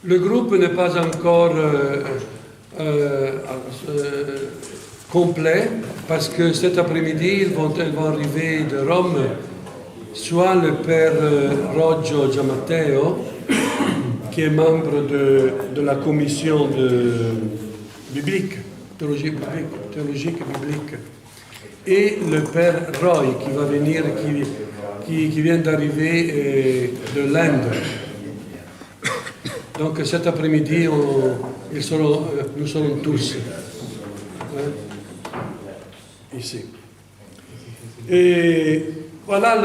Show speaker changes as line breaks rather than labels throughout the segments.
Le groupe n'est pas encore complet parce que cet après-midi, ils vont arriver de Rome soit le père Roggio Giamatteo, qui est membre de la commission biblique, théologique biblique, et le père Roy qui va venir, qui vient d'arriver de l'Inde. Donc cet après-midi, nous serons tous ici. Et voilà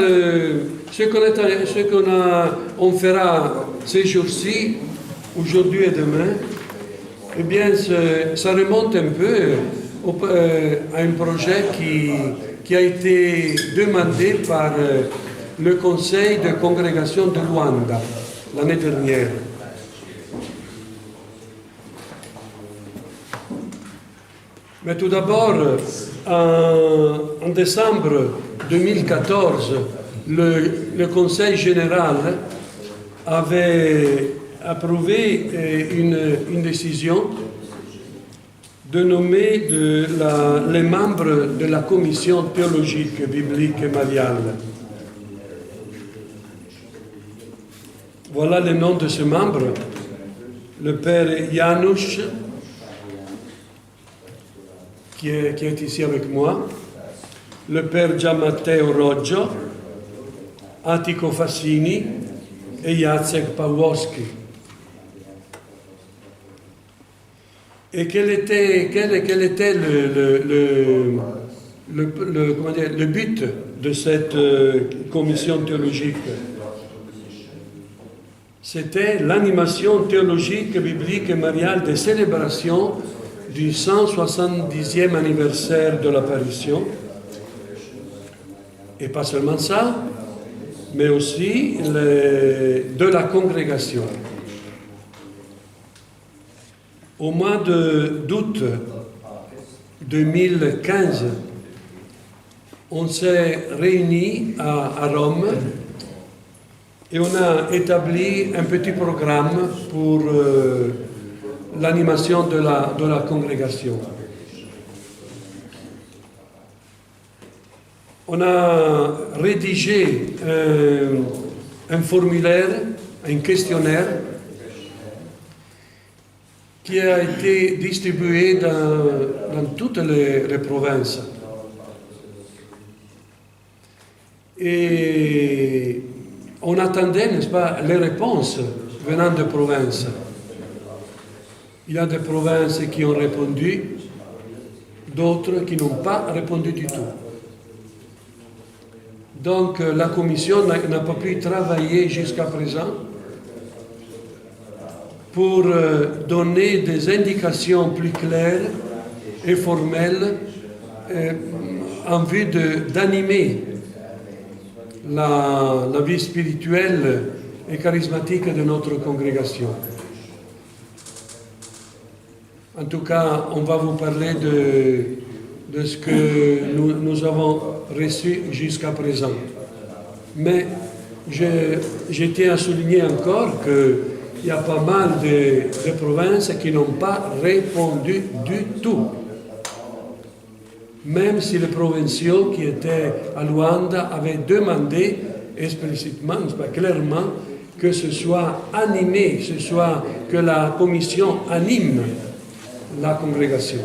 on fera ces jours-ci, aujourd'hui et demain. Eh bien, ça remonte un peu à un projet qui a été demandé par le conseil de congrégation de Luanda l'année dernière. Mais tout d'abord, en décembre 2014, le Conseil général avait approuvé une décision de nommer les membres de la commission théologique, biblique et mariale. Voilà le nom de ce membre, le père Janusz, qui est ici avec moi, le père Giamatteo Roggio, Antico Fassini et Jacek Pawłowski. Et quel était le but de cette commission théologique? C'était l'animation théologique, biblique et mariale des célébrations du 170e anniversaire de l'apparition. Et pas seulement ça, mais aussi de la congrégation. Au mois d'août 2015, on s'est réunis à Rome et on a établi un petit programme pour l'animation de la congrégation. On a rédigé un formulaire, un questionnaire qui a été distribué dans toutes les provinces. Et on attendait, n'est-ce pas, les réponses venant de provinces. Il y a des provinces qui ont répondu, d'autres qui n'ont pas répondu du tout. Donc la commission n'a pas pu travailler jusqu'à présent pour donner des indications plus claires et formelles en vue d'animer la vie spirituelle et charismatique de notre congrégation. En tout cas, on va vous parler de ce que nous avons reçu jusqu'à présent. Mais je tiens à souligner encore qu'il y a pas mal de provinces qui n'ont pas répondu du tout. Même si les provinciaux qui étaient à Luanda avaient demandé explicitement, clairement, que ce soit animé, que la commission anime la congrégation.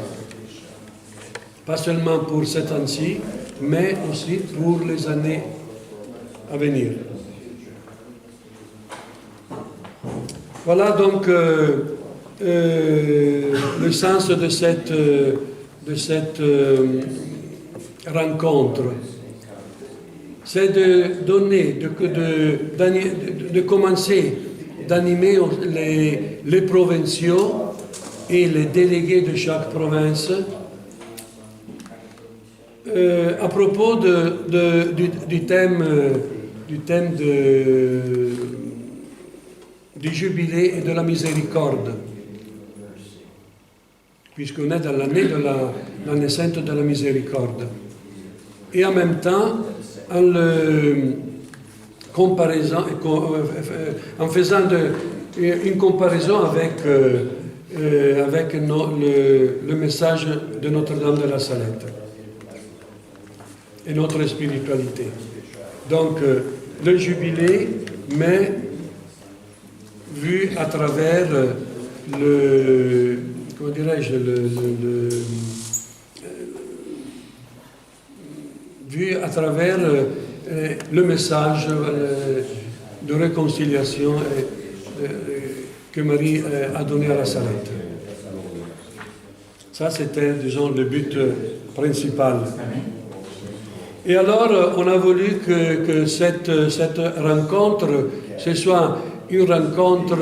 Pas seulement pour cette année-ci, mais aussi pour les années à venir. Voilà donc le sens de cette rencontre. C'est de donner, de commencer d'animer les provinciaux et les délégués de chaque province à propos du thème du Jubile et de la miséricorde, puisqu'on est dans l'année de la naissance de la miséricorde. Et en même temps, en faisant une comparaison avec le message de Notre-Dame de la Salette et notre spiritualité. Donc, le jubilé, mais vu à travers comment dirais-je, vu à travers le message de réconciliation que Marie a donné à la Salette. Ça, c'était, disons, le but principal. Et alors, on a voulu que cette rencontre, ce soit une rencontre,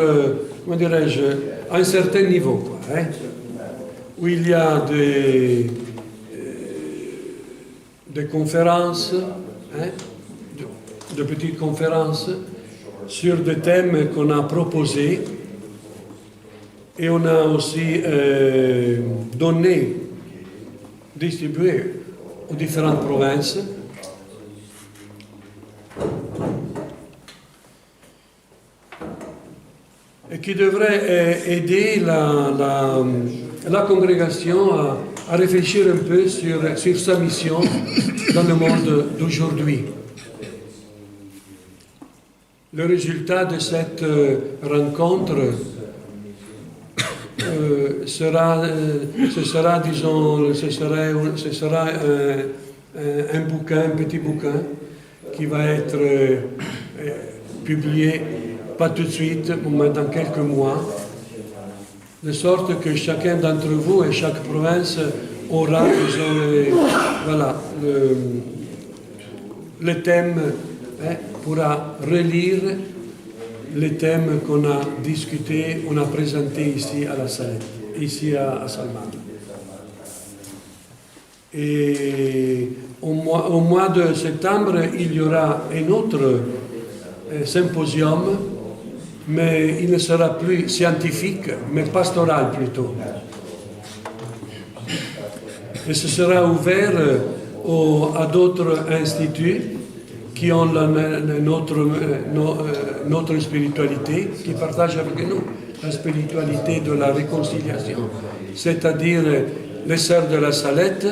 comment dirais-je, à un certain niveau, quoi, hein, où il y a des conférences, hein, de petites conférences sur des thèmes qu'on a proposés, et on a aussi distribué aux différentes provinces et qui devrait aider la congrégation à réfléchir un peu sur sa mission dans le monde d'aujourd'hui. Le résultat de cette rencontre ce sera un bouquin, un petit bouquin qui va être publié, pas tout de suite, mais dans quelques mois, de sorte que chacun d'entre vous et chaque province aura, le thème, hein, pourra relire les thèmes qu'on a discutés, on a présentés ici à la Salette, ici à Salmata. Et au mois de septembre, il y aura un autre symposium, mais il ne sera plus scientifique, mais pastoral plutôt. Et ce sera ouvert à d'autres instituts qui ont notre spiritualité, qui partagent avec nous la spiritualité de la réconciliation, c'est-à-dire les sœurs de la Salette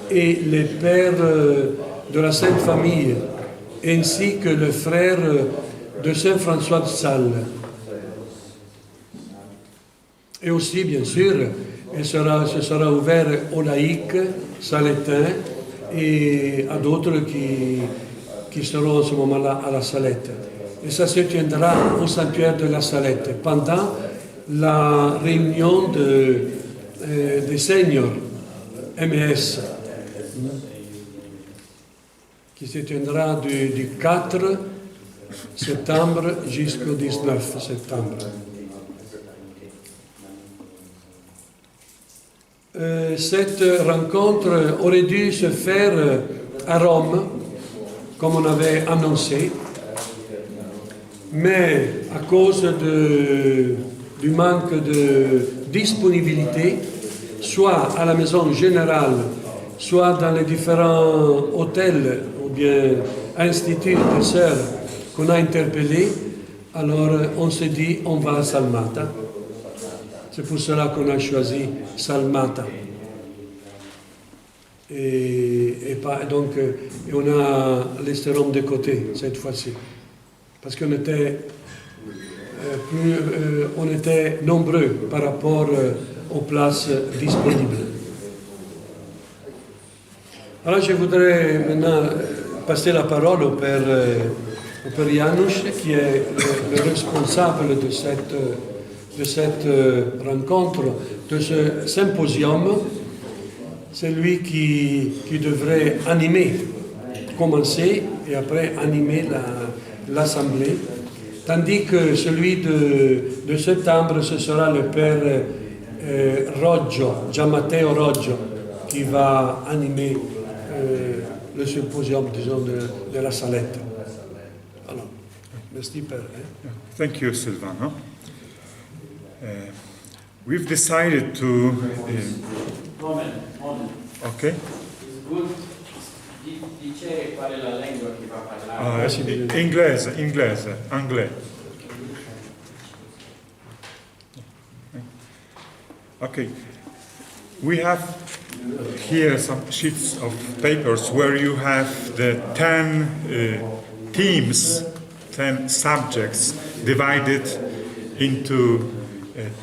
et les pères de la Sainte Famille, ainsi que le frère de Saint François de Sales. Et aussi, bien sûr, ce sera ouvert aux laïcs salétains et à d'autres qui seront à ce moment-là à la Salette. Et ça se tiendra au sanctuaire de la Salette pendant la réunion des seniors MS qui se tiendra du 4 septembre jusqu'au 19 septembre. Cette rencontre aurait dû se faire à Rome, comme on avait annoncé, mais à cause du manque de disponibilité, soit à la maison générale, soit dans les différents hôtels ou bien instituts de sœurs qu'on a interpellés, alors on s'est dit on va à Salmata. C'est pour cela qu'on a choisi Salmata. Et on a laissé Rome de côté cette fois-ci. Parce qu'on était, on était nombreux par rapport aux places disponibles. Alors je voudrais maintenant passer la parole au Père Janusz, qui est le responsable de cette rencontre, de ce symposium. C'est lui qui devrait commencer et après animer l'assemblée. Tandis que celui de septembre, ce sera le Père Gianmatteo Roggio, qui va animer le symposium, disons, de la Salette. Alors, merci Père.
Thank you, Silvano. We've decided to...
Moment.
Okay.
It's good. Dice qual è la lingua che va a parlare.
Inglese, anglais. Okay. We have here some sheets of papers where you have the 10 themes, 10 subjects divided into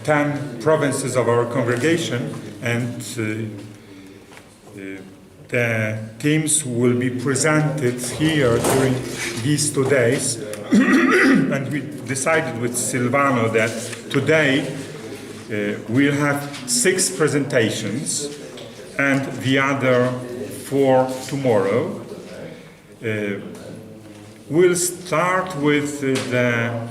10 provinces of our congregation, and the themes will be presented here during these 2 days. And we decided with Silvano that today we'll have 6 presentations and the other 4 tomorrow. We'll start with the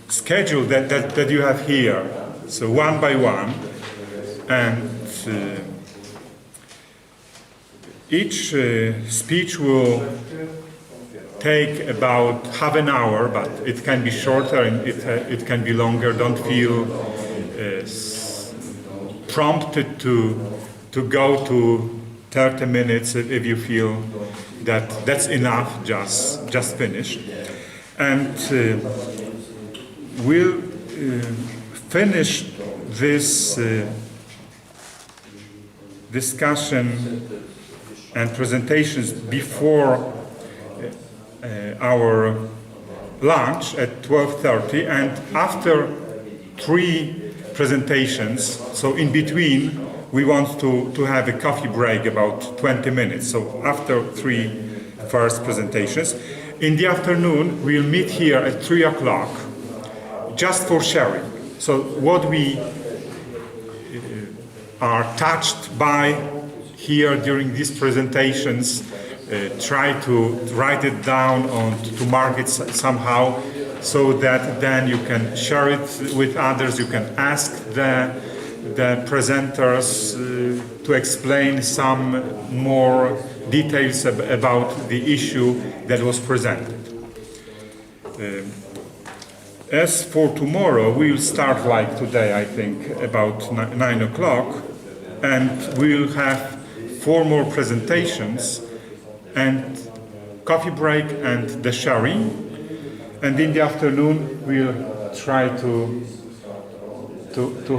schedule that you have here, so one by one, and each speech will take about half an hour, but it can be shorter and it can be longer. Don't feel prompted to go to 30 minutes if you feel that that's enough, just finish. And we'll finish this discussion and presentations before our lunch at 12:30, and after 3 presentations, so in between, we want to have a coffee break about 20 minutes. So after 3 first presentations, in the afternoon, we'll meet here at 3 o'clock just for sharing. So what we are touched by here during these presentations, try to write it down to mark it somehow, so that then you can share it with others. You can ask the presenters to explain some more details about the issue that was presented. As for tomorrow, we'll start like today, I think, about 9 o'clock, and we'll have 4 more presentations and coffee break and the sharing. And in the afternoon, we'll try to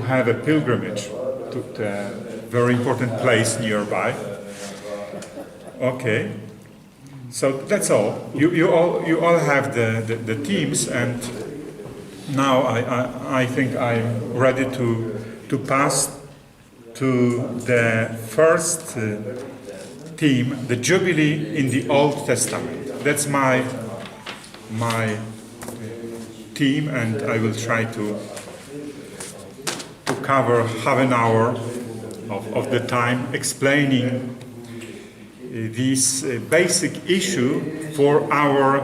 have a pilgrimage to a very important place nearby. Okay, so that's all. You all have the teams, and now I think I'm ready to pass to the first theme, the Jubilee in the Old Testament. That's my theme, and I will try to cover half an hour of the time explaining this basic issue for our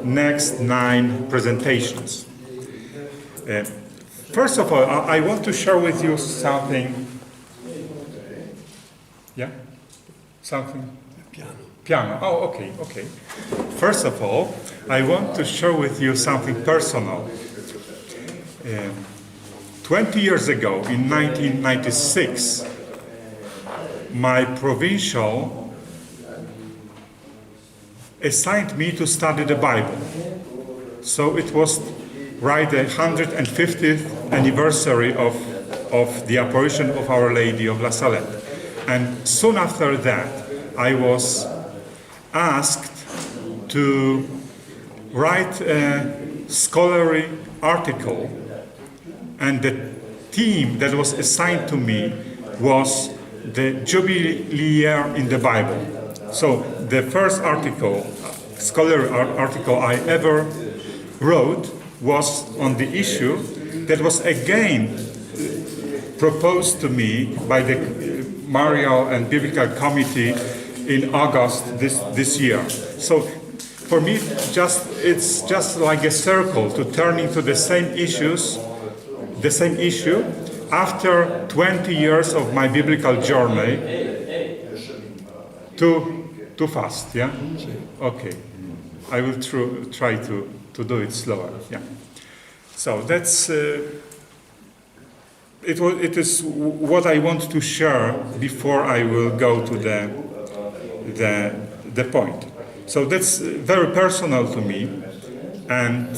next 9 presentations. First of all, I want to share with you something. Yeah? Something? Piano. Oh, okay. First of all, I want to share with you something personal. 20 years ago, in 1996, my provincial assigned me to study the Bible. So it was right the 150th anniversary of the apparition of Our Lady of La Salette. And soon after that, I was asked to write a scholarly article, and the theme that was assigned to me was the Jubilee year in the Bible. So the first article, scholarly article I ever wrote, was on the issue that was again proposed to me by the Marial and Biblical Committee in August this year. So for me, it's just like a circle to turn into the same issue after 20 years of my biblical journey. Too fast, yeah? Okay. I will try to do it slower, yeah. So that's it is what I want to share before I will go to the point. So that's very personal to me, and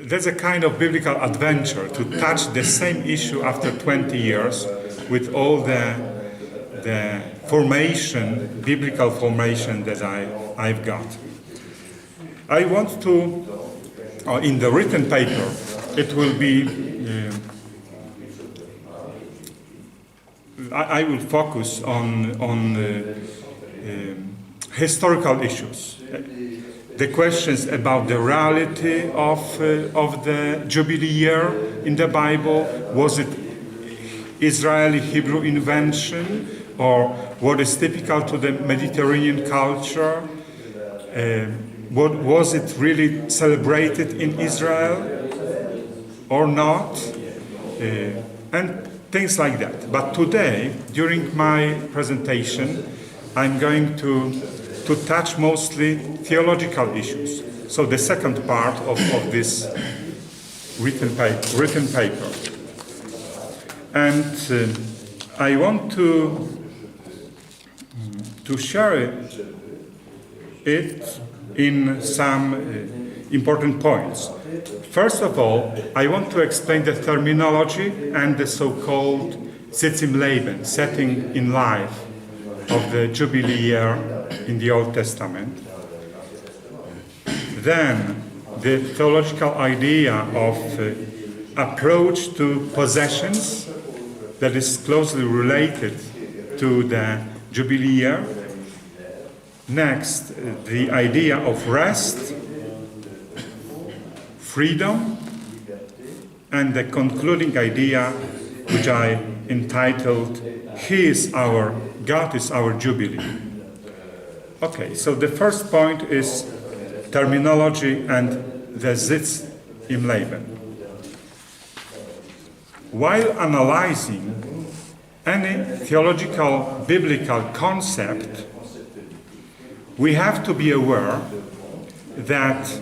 that's a kind of biblical adventure to touch the same issue after 20 years with all the formation, biblical formation that I've got. I want to, in the written paper, it will be, I will focus on historical issues. The questions about the reality of the Jubilee year in the Bible. Was it Israeli Hebrew invention, or what is typical to the Mediterranean culture? What was it really celebrated in Israel or not? And things like that. But today, during my presentation, I'm going to touch mostly theological issues. So the second part of this written paper. And I want to share it in some important points. First of all, I want to explain the terminology and the so-called Sitz im Leben, setting in life, of the Jubilee year in the Old Testament. Then the theological idea of approach to possessions that is closely related to the Jubilee year. Next, the idea of rest, freedom, and the concluding idea, which I entitled, God is our Jubilee. Okay, so the first point is terminology and the Sitz im Leben. While analyzing any theological biblical concept, we have to be aware that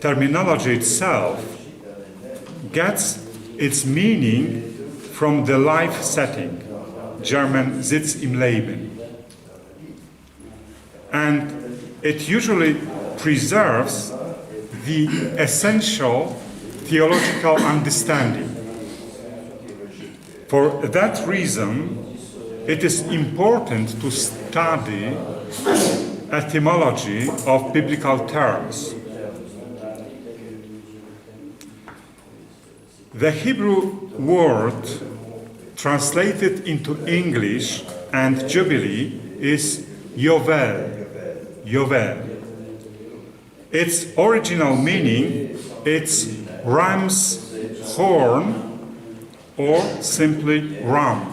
terminology itself gets its meaning from the life setting, German Sitz im Leben. And it usually preserves the essential theological understanding. For that reason, it is important to study etymology of biblical terms. The Hebrew word translated into English and Jubilee is Jubelle. Its original meaning is ram's horn or simply ram.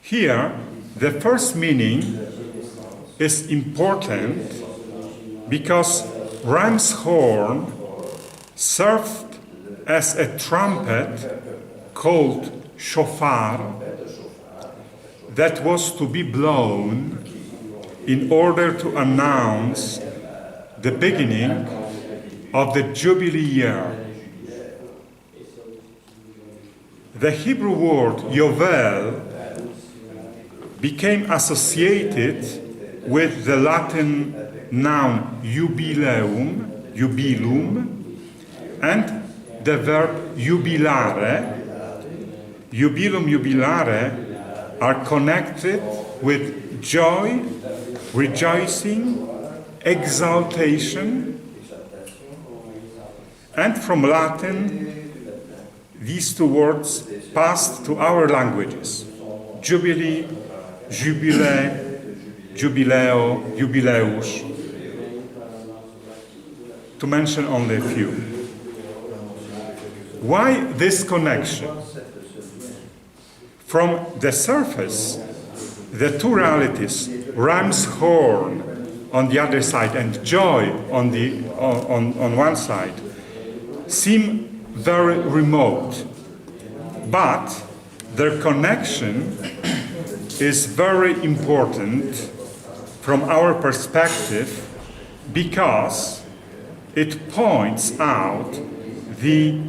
Here, the first meaning is important because ram's horn served as a trumpet called shofar that was to be blown in order to announce the beginning of the Jubilee year. The Hebrew word Jubelle became associated with the Latin noun jubilum, and the verb jubilare. Jubilum, jubilare are connected with joy, rejoicing, exaltation, and from Latin, these two words passed to our languages. Jubilee, Jubile, Giubileo, Jubileus, to mention only a few. Why this connection? From the surface, the two realities, ram's horn on the other side and joy on one side, seem very remote, but their connection is very important from our perspective because it points out the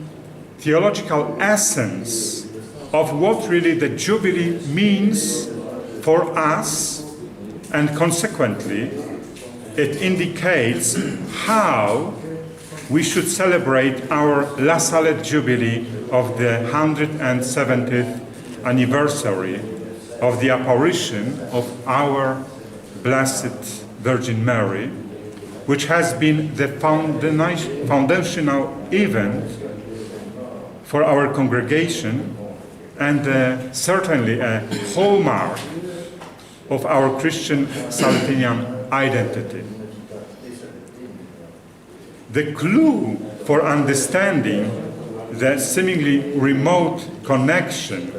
theological essence of what really the Jubilee means for us, and consequently it indicates how we should celebrate our La Salette Jubilee of the 170th anniversary of the apparition of our Blessed Virgin Mary, which has been the foundational event for our congregation and certainly a hallmark of our Christian Saltinian identity. The clue for understanding the seemingly remote connection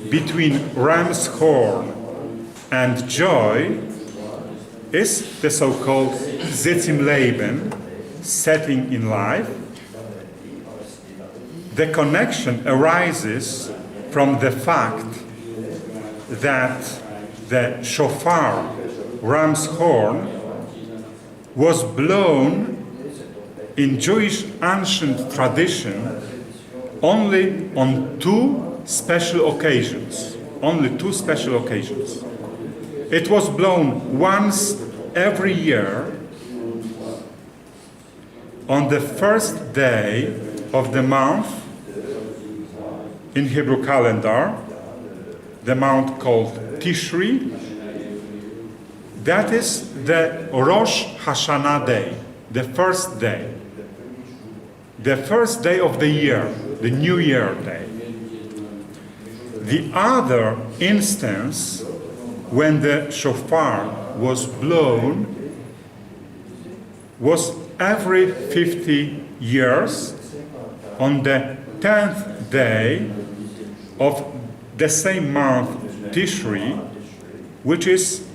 between ram's horn and joy is the so-called Sitzimleben, setting in life. The connection arises from the fact that the shofar, ram's horn, was blown in Jewish ancient tradition only on two special occasions. It was blown once every year on the first day of the month in Hebrew calendar, the month called Tishri. That is the Rosh Hashanah day, the first day of the year, the New Year day. The other instance when the shofar was blown was every 50 years on the 10th day of the same month, Tishri, which is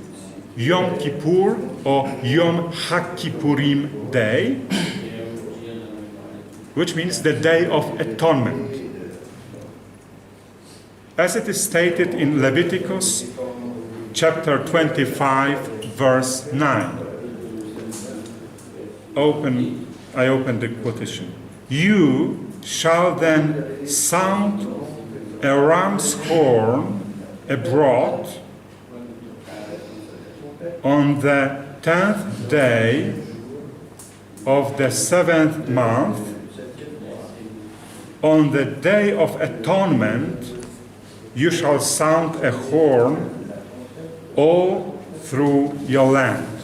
Yom Kippur or Yom HaKippurim day, which means the Day of Atonement. As it is stated in Leviticus chapter 25, verse 9. I open the quotation. You shall then sound a ram's horn abroad on the 10th day of the 7th month, on the Day of Atonement. You shall sound a horn all through your land.